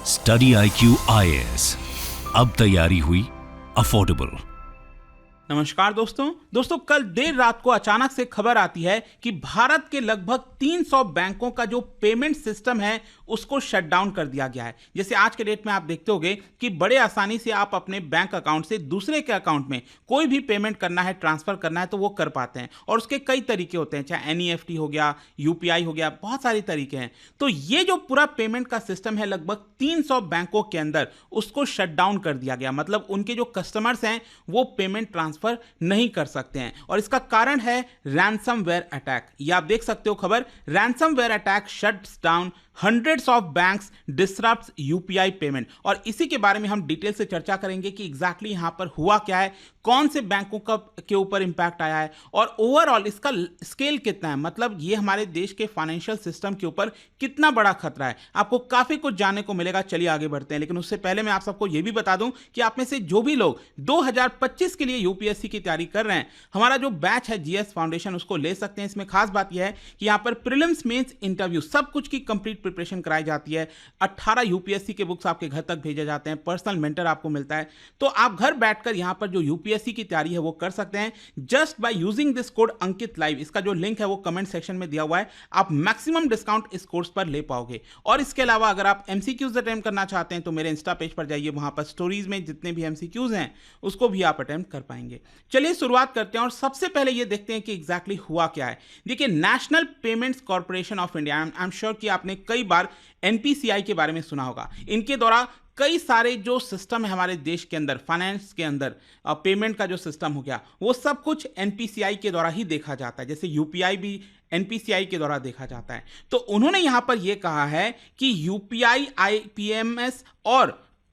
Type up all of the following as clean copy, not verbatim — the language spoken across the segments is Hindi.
स्टडी IQ IAS, अब तैयारी हुई अफोर्डेबल। नमस्कार दोस्तों कल देर रात को अचानक से खबर आती है कि भारत के लगभग 300 बैंकों का जो पेमेंट सिस्टम है उसको शट डाउन कर दिया गया है। जैसे आज के डेट में आप देखते होंगे कि बड़े आसानी से आप अपने बैंक अकाउंट से दूसरे के अकाउंट में कोई भी पेमेंट करना है, ट्रांसफर करना है तो वो कर पाते हैं और उसके कई तरीके होते हैं, चाहे NEFT हो गया, UPI हो गया, बहुत सारे तरीके हैं। तो ये जो पूरा पेमेंट का सिस्टम है लगभग 300 बैंकों के अंदर उसको शट डाउन कर दिया गया। मतलब उनके जो कस्टमर्स हैं वो पेमेंट ट्रांसफर नहीं कर सकते हैं और इसका कारण है रैंसमवेयर अटैक। ये आप देख सकते हो खबर, ransomware attack shuts down hundreds of banks disrupts UPI payment. और इसी के बारे में हम डिटेल से चर्चा करेंगे कि एग्जैक्टली यहां पर हुआ क्या है, कौन से बैंकों का के ऊपर इंपैक्ट आया है और ओवरऑल इसका स्केल कितना है, मतलब ये हमारे देश के फाइनेंशियल सिस्टम के ऊपर कितना बड़ा खतरा है। आपको काफी कुछ जानने को मिलेगा। चलिए आगे बढ़ते हैं, लेकिन उससे पहले मैं आप सबको यह भी बता दूं कि आप में से जो भी लोग 2025 के लिए UPSC की तैयारी कर रहे हैं, हमारा जो बैच है GS फाउंडेशन उसको ले सकते हैं। इसमें खास बात यह है कि यहां पर प्रीलिम्स, मेंस, इंटरव्यू सब कुछ की कंप्लीट प्रिपरेशन कराई जाती है। 18 UPSC के बुक्स आपके घर तक भेजे जाते हैं, पर्सनल मेंटर आपको मिलता है। तो आप घर बैठकर यहां पर जो UPSC की तैयारी है वो कर सकते हैं just by using this code Ankit live. इसका जो लिंक है वो कमेंट सेक्शन में दिया हुआ है। आप मैक्सिमम डिस्काउंट इस कोर्स पर ले पाओगे। और इसके अलावा अगर आप MCQs अटेम्प्ट करना चाहते हैं तो मेरे इंस्टा पेज पर जाइए, वहां पर स्टोरीज में जितने भी MCQs हैं उसको भी आप अटेम्प्ट कर पाएंगे। चलिए शुरुआत करते हैं और सबसे पहले ये देखते हैं कि एग्जैक्टली हुआ क्या है। देखिए, national payments corporation of India, I am sure कि आपने कई बार NPCI के बारे में सुना होगा। इनके द्वारा कई सारे जो सिस्टम है हमारे देश के अंदर, फाइनेंस के अंदर पेमेंट का जो सिस्टम हो गया वो सब कुछ NPCI के द्वारा ही देखा जाता है। जैसे UPI भी NPCI के द्वारा देखा जाता है। तो उन्होंने यहां पर यह कहा है कि UPI, IPMS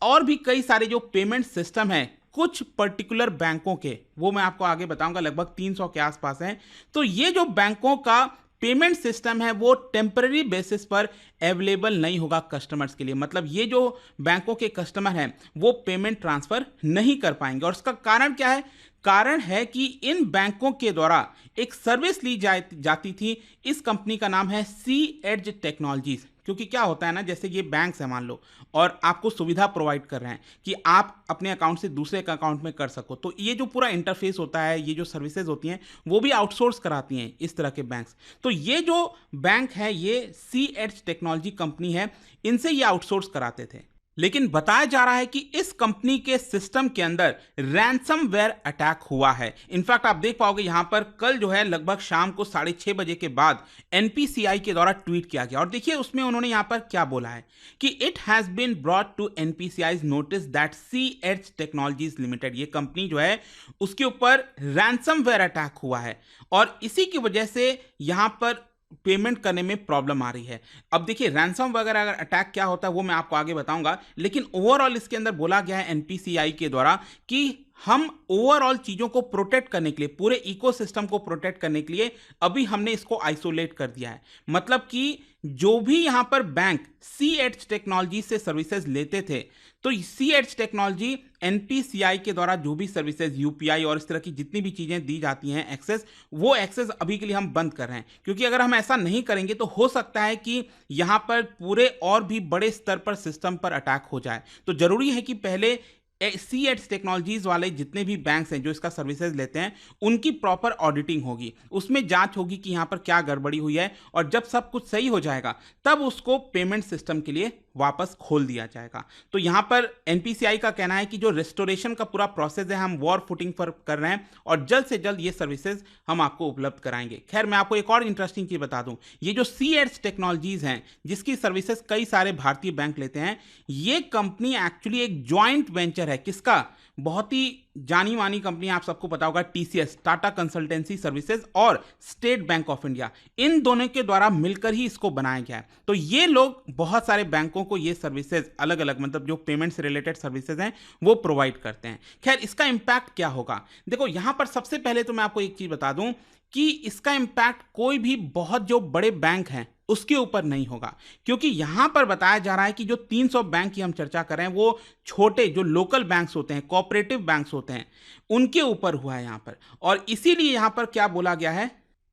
और भी कई सारे जो पेमेंट सिस्टम है कुछ पर्टिकुलर बैंकों के, वो मैं आपको आगे बताऊंगा, लगभग 300 के आसपास हैं। तो ये जो बैंकों का पेमेंट सिस्टम है वो टेम्पररी बेसिस पर अवेलेबल नहीं होगा कस्टमर्स के लिए। मतलब ये जो बैंकों के कस्टमर हैं वो पेमेंट ट्रांसफर नहीं कर पाएंगे। और उसका कारण क्या है? कारण है कि इन बैंकों के द्वारा एक सर्विस ली जाती थी। इस कंपनी का नाम है सी एड्ज टेक्नोलॉजीज। क्योंकि क्या होता है ना, जैसे ये बैंक्स है मान लो और आपको सुविधा प्रोवाइड कर रहे हैं कि आप अपने अकाउंट से दूसरे के अकाउंट में कर सको, तो ये जो पूरा इंटरफेस होता है, ये जो सर्विसेज होती हैं वो भी आउटसोर्स कराती हैं इस तरह के बैंक्स। तो ये जो बैंक है ये सी एड्ज टेक्नोलॉजी कंपनी है, इनसे ये आउटसोर्स कराते थे। लेकिन बताया जा रहा है कि इस कंपनी के सिस्टम के अंदर रैंसमवेयर अटैक हुआ है। इनफैक्ट आप देख पाओगे यहां पर कल जो है लगभग शाम को 6:30 बजे के बाद NPCI के द्वारा ट्वीट किया गया और देखिए उसमें उन्होंने यहां पर क्या बोला है कि it has been brought to NPCI's notice that C edge technologies limited, ये कंपनी जो है उसके ऊपर रैंसमवेयर अटैक हुआ है और इसी की वजह से यहां पर पेमेंट करने में प्रॉब्लम आ रही है। अब देखिए रैंसम वगैरह अगर अटैक क्या होता है वो मैं आपको आगे बताऊंगा, लेकिन ओवरऑल इसके अंदर बोला गया है NPCI के द्वारा कि हम ओवरऑल चीजों को प्रोटेक्ट करने के लिए, पूरे इकोसिस्टम को प्रोटेक्ट करने के लिए अभी हमने इसको आइसोलेट कर दिया है। मतलब कि जो भी यहां पर बैंक सी एड्ज टेक्नोलॉजी से सर्विसेज लेते थे, तो सी एड्ज टेक्नोलॉजी NPCI के द्वारा जो भी सर्विसेज UPI और इस तरह की जितनी भी चीजें दी जाती हैं एक्सेस, वो एक्सेस अभी के लिए हम बंद कर रहे हैं। क्योंकि अगर हम ऐसा नहीं करेंगे तो हो सकता है कि यहां पर पूरे और भी बड़े स्तर पर सिस्टम पर अटैक हो जाए। तो जरूरी है कि पहले सी एड्स टेक्नोलॉजीज वाले जितने भी बैंक्स हैं जो इसका सर्विसेज लेते हैं उनकी प्रॉपर ऑडिटिंग होगी, उसमें जांच होगी कि यहां पर क्या गड़बड़ी हुई है और जब सब कुछ सही हो जाएगा तब उसको पेमेंट सिस्टम के लिए वापस खोल दिया जाएगा। तो यहां पर NPCI का कहना है कि जो रेस्टोरेशन का पूरा प्रोसेस है हम वॉर फुटिंग पर कर रहे हैं और जल्द से जल्द ये सर्विसेज हम आपको उपलब्ध कराएंगे। खैर मैं आपको एक और इंटरेस्टिंग चीज बता दूं, ये जो सी एड्स टेक्नोलॉजीज हैं जिसकी सर्विसेज कई सारे भारतीय बैंक लेते हैं, ये कंपनी एक्चुअली एक ज्वाइंट वेंचर है। किसका? बहुत ही जानी मानी कंपनी, आप सबको पता होगा, TCS, टाटा कंसल्टेंसी सर्विसेज और स्टेट बैंक ऑफ इंडिया, इन दोनों के द्वारा मिलकर ही इसको बनाया गया है। तो ये लोग बहुत सारे बैंकों को ये सर्विसेज अलग अलग, मतलब जो पेमेंट से रिलेटेड सर्विसेज हैं वो प्रोवाइड करते हैं। खैर इसका इंपैक्ट क्या होगा? देखो यहां पर सबसे पहले तो मैं आपको एक चीज बता दूं कि इसका इंपैक्ट कोई भी बहुत जो बड़े बैंक हैं उसके ऊपर नहीं होगा, क्योंकि यहां पर बताया जा रहा है कि जो 300 बैंक की हम चर्चा कर रहे हैं वो छोटे जो लोकल बैंक्स होते हैं, कोऑपरेटिव बैंक्स होते हैं, उनके ऊपर हुआ है यहां पर। और इसीलिए यहां पर क्या बोला गया है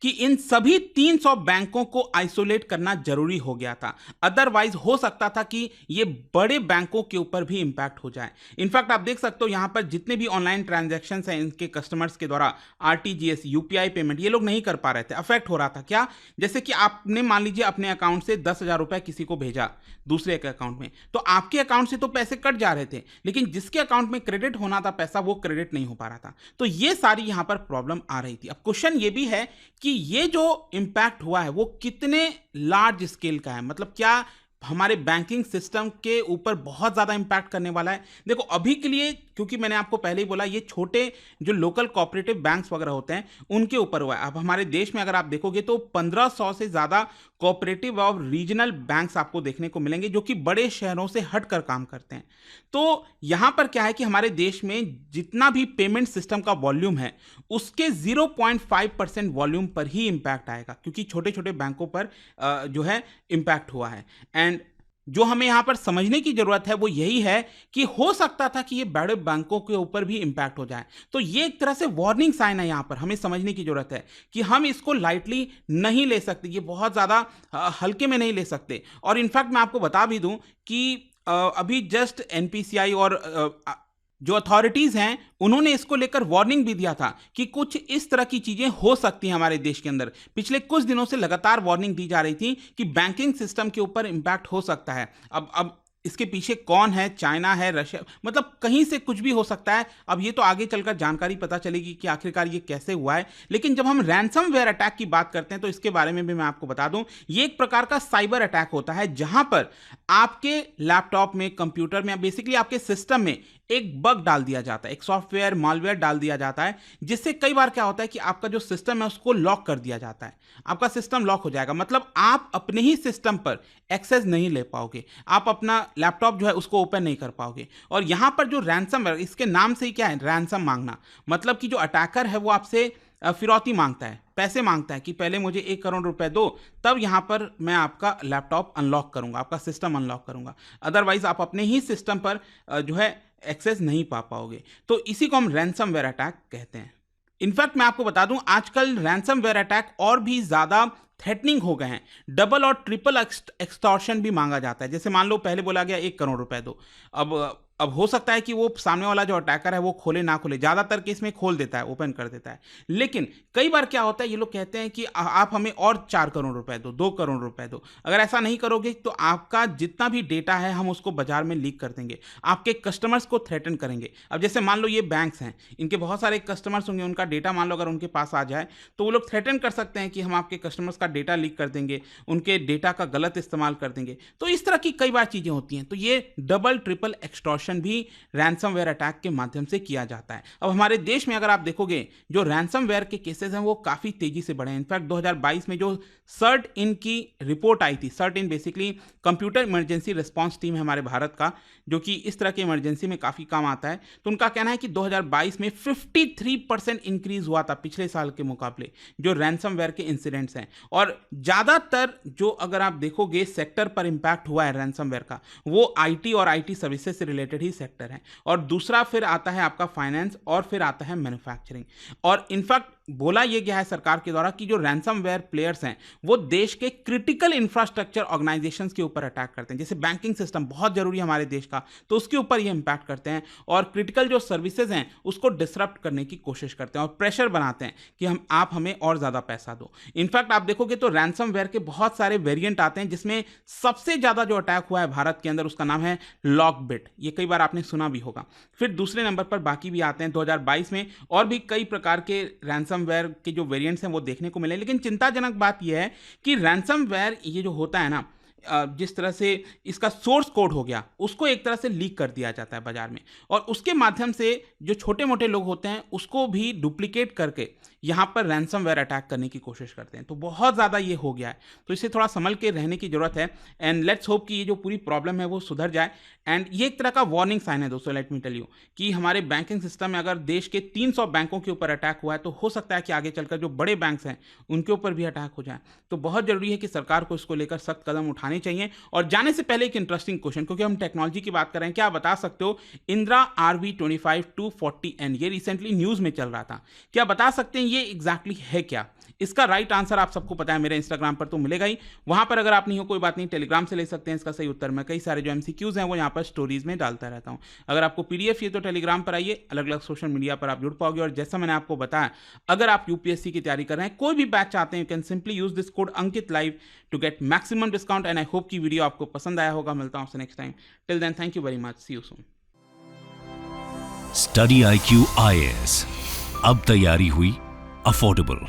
कि इन सभी 300 बैंकों को आइसोलेट करना जरूरी हो गया था। अदरवाइज हो सकता था कि ये बड़े बैंकों के ऊपर भी इंपैक्ट हो जाए। इनफैक्ट आप देख सकते हो यहां पर जितने भी ऑनलाइन ट्रांजैक्शंस हैं इनके कस्टमर्स के द्वारा, आरटीजीएस, यूपीआई पेमेंट, ये लोग नहीं कर पा रहे थे, अफेक्ट हो रहा था। क्या? जैसे कि आपने मान लीजिए अपने अकाउंट से 10,000 रुपए किसी को भेजा दूसरे के अकाउंट में, तो आपके अकाउंट से तो पैसे कट जा रहे थे, लेकिन जिसके अकाउंट में क्रेडिट होना था पैसा, वो क्रेडिट नहीं हो पा रहा था। तो ये सारी यहां पर प्रॉब्लम आ रही थी। अब क्वेश्चन ये भी है कि ये जो इंपैक्ट हुआ है वो कितने लार्ज स्केल का है, मतलब क्या हमारे बैंकिंग सिस्टम के ऊपर बहुत ज़्यादा इंपैक्ट करने वाला है। देखो अभी के लिए, क्योंकि मैंने आपको पहले ही बोला, ये छोटे जो लोकल कोऑपरेटिव बैंक्स वगैरह होते हैं उनके ऊपर हुआ है। अब हमारे देश में अगर आप देखोगे तो 1500 से ज़्यादा कोऑपरेटिव और रीजनल बैंक्स आपको देखने को मिलेंगे जो कि बड़े शहरों से हटकर काम करते हैं। तो यहाँ पर क्या है कि हमारे देश में जितना भी पेमेंट सिस्टम का वॉल्यूम है उसके 0.5% वॉल्यूम पर ही इंपैक्ट आएगा, क्योंकि छोटे छोटे बैंकों पर जो है इंपैक्ट हुआ है। एंड जो हमें यहां पर समझने की जरूरत है वो यही है कि हो सकता था कि ये बड़े बैंकों के ऊपर भी इंपैक्ट हो जाए। तो ये एक तरह से वार्निंग साइन है, यहां पर हमें समझने की जरूरत है कि हम इसको लाइटली नहीं ले सकते, ये बहुत ज्यादा हल्के में नहीं ले सकते। और इनफैक्ट मैं आपको बता भी दूं कि अभी जस्ट एनपीसीआई और जो अथॉरिटीज हैं उन्होंने इसको लेकर वार्निंग भी दिया था कि कुछ इस तरह की चीजें हो सकती हैं हमारे देश के अंदर। पिछले कुछ दिनों से लगातार वार्निंग दी जा रही थी कि बैंकिंग सिस्टम के ऊपर इंपैक्ट हो सकता है। अब इसके पीछे कौन है? चाइना है, रशिया, मतलब कहीं से कुछ भी हो सकता है। अब ये तो आगे चलकर जानकारी पता चलेगी कि आखिरकार ये कैसे हुआ है। लेकिन जब हम रैंसमवेयर अटैक की बात करते हैं तो इसके बारे में भी मैं आपको बता दूं, ये एक प्रकार का साइबर अटैक होता है जहां पर आपके लैपटॉप में, कंप्यूटर में, बेसिकली आपके सिस्टम में एक बग डाल दिया जाता है, एक सॉफ्टवेयर मालवेयर डाल दिया जाता है, जिससे कई बार क्या होता है कि आपका जो सिस्टम है उसको लॉक कर दिया जाता है। आपका सिस्टम लॉक हो जाएगा, मतलब आप अपने ही सिस्टम पर एक्सेस नहीं ले पाओगे, आप अपना लैपटॉप जो है उसको ओपन नहीं कर पाओगे। और यहां पर जो रैंसमवेयर, इसके नाम से ही क्या है, रैंसम मांगना, मतलब कि जो अटैकर है वो आपसे फिरौती मांगता है, पैसे मांगता है कि पहले मुझे 1 करोड़ रुपए दो, तब यहां पर मैं आपका लैपटॉप अनलॉक करूंगा, आपका सिस्टम अनलॉक करूंगा। अदरवाइज आप अपने ही सिस्टम पर जो है एक्सेस नहीं पा पाओगे। तो इसी को हम रैंसमवेयर अटैक कहते हैं। इनफैक्ट मैं आपको बता दूं, आजकल रैंसमवेयर अटैक और भी ज्यादा थ्रेटनिंग हो गए हैं। डबल और ट्रिपल एक्सटॉर्शन भी मांगा जाता है। जैसे मान लो पहले बोला गया 1 करोड़ रुपए दो, अब हो सकता है कि वो सामने वाला जो अटैकर है वो खोले ना खोले, ज्यादातर केस में खोल देता है, ओपन कर देता है। लेकिन कई बार क्या होता है, ये लोग कहते हैं कि आप हमें और 4 करोड़ रुपए दो, 2 करोड़ रुपए दो, अगर ऐसा नहीं करोगे तो आपका जितना भी डेटा है हम उसको बाजार में लीक कर देंगे, आपके कस्टमर्स को थ्रेटन करेंगे। अब जैसे मान लो ये बैंक्स हैं, इनके बहुत सारे कस्टमर्स होंगे, उनका डेटा मान लो अगर उनके पास आ जाए तो वो लोग थ्रेटन कर सकते हैं कि हम आपके कस्टमर्स का डेटा लीक कर देंगे, उनके डेटा का गलत इस्तेमाल कर देंगे। तो इस तरह की कई बार चीजें होती हैं। तो ये डबल ट्रिपल एक्सटॉर्शन भी रैंसमवेयर अटैक के माध्यम से किया जाता है। अब हमारे देश में अगर आप देखोगे, जो रैंसमवेयर के केसेस हैं वो काफी तेजी से बढ़े हैं। इनफैक्ट 2022 में जो सर्ट इन की रिपोर्ट आई थी, CERT in basically computer emergency response team है हमारे भारत का, जो कि इस तरह के इमरजेंसी में काफी काम आता है। तो उनका कहना है कि 2022 में 53% इंक्रीज हुआ था पिछले साल के मुकाबले जो रैंसमवेयर के इंसिडेंट्स हैं। और ज्यादातर जो अगर आप देखोगे सेक्टर पर इंपैक्ट हुआ है रैंसमवेयर का, वो आईटी और आईटी सर्विसेज से रिलेटेड ही सेक्टर है। और दूसरा फिर आता है आपका फाइनेंस, और फिर आता है मैन्युफैक्चरिंग। और इनफैक्ट बोला यह गया है सरकार के द्वारा कि जो रैंसमवेयर प्लेयर्स हैं वो देश के क्रिटिकल इंफ्रास्ट्रक्चर ऑर्गेनाइजेशंस के ऊपर अटैक करते हैं। जैसे बैंकिंग सिस्टम बहुत जरूरी है हमारे देश का, तो उसके ऊपर ये इंपैक्ट करते हैं, और क्रिटिकल जो सर्विसेज हैं उसको डिसरप्ट करने की कोशिश करते हैं और प्रेशर बनाते हैं कि आप हमें और ज्यादा पैसा दो। इनफैक्ट आप देखोगे तो रैंसमवेयर के बहुत सारे वेरिएंट आते हैं, जिसमें सबसे ज्यादा जो अटैक हुआ है भारत के अंदर उसका नाम है लॉकबिट। ये कई बार आपने सुना भी होगा। फिर दूसरे नंबर पर बाकी भी आते हैं 2022 में, और भी कई प्रकार के रैंसमवेयर के जो वेरिएंट्स हैं वो देखने को मिले। लेकिन चिंताजनक बात यह है कि रैंसमवेयर ये जो होता है ना, जिस तरह से इसका सोर्स कोड हो गया उसको एक तरह से लीक कर दिया जाता है बाजार में, और उसके माध्यम से जो छोटे मोटे लोग होते हैं उसको भी डुप्लीकेट करके यहाँ पर रैंसमवेयर अटैक करने की कोशिश करते हैं। तो बहुत ज़्यादा ये हो गया है, तो इसे थोड़ा संभल के रहने की जरूरत है। एंड लेट्स होप कि ये जो पूरी प्रॉब्लम है वो सुधर जाए। एंड ये एक तरह का वार्निंग साइन है दोस्तों, लेट मी टेल यू, कि हमारे बैंकिंग सिस्टम में अगर देश के 300 बैंकों के ऊपर अटैक हुआ है तो हो सकता है कि आगे चलकर जो बड़े बैंक्स हैं उनके ऊपर भी अटैक हो जाए। तो बहुत जरूरी है कि सरकार को इसको लेकर सख्त कदम उठाने आने चाहिए। और जाने से पहले एक इंटरेस्टिंग क्वेश्चन, क्योंकि हम टेक्नोलॉजी की बात कर रहे हैं, क्या आप बता सकते हो इंदिरा RV25 240N, ये रिसेंटली न्यूज में चल रहा था, क्या बता सकते हैं ये एग्जैक्टली है क्या? इसका राइट आंसर आप सबको पता है, मेरे इंस्टाग्राम पर तो मिलेगा ही, वहां पर अगर आप नहीं हो कोई बात नहीं, टेलीग्राम से ले सकते हैं इसका सही उत्तर। मैं कई सारे जो MCQs हैं वो यहाँ पर स्टोरीज में डालता रहता हूँ। अगर आपको PDF चाहिए तो टेलीग्राम पर आइए, अलग अलग सोशल मीडिया पर आप जुड़ पाओगे। और जैसा मैंने आपको बताया, अगर आप UPSC की तैयारी कर रहे हैं, कोई भी बैच चाहते हैं, you can simply use this code Ankit live to get maximum discount. And I hope की वीडियो आपको पसंद आया होगा। मिलता हूँ आपसे next time. Till then, thank you very much, see you soon. Study IQ IAS, अब तैयारी हुई अफोर्डेबल।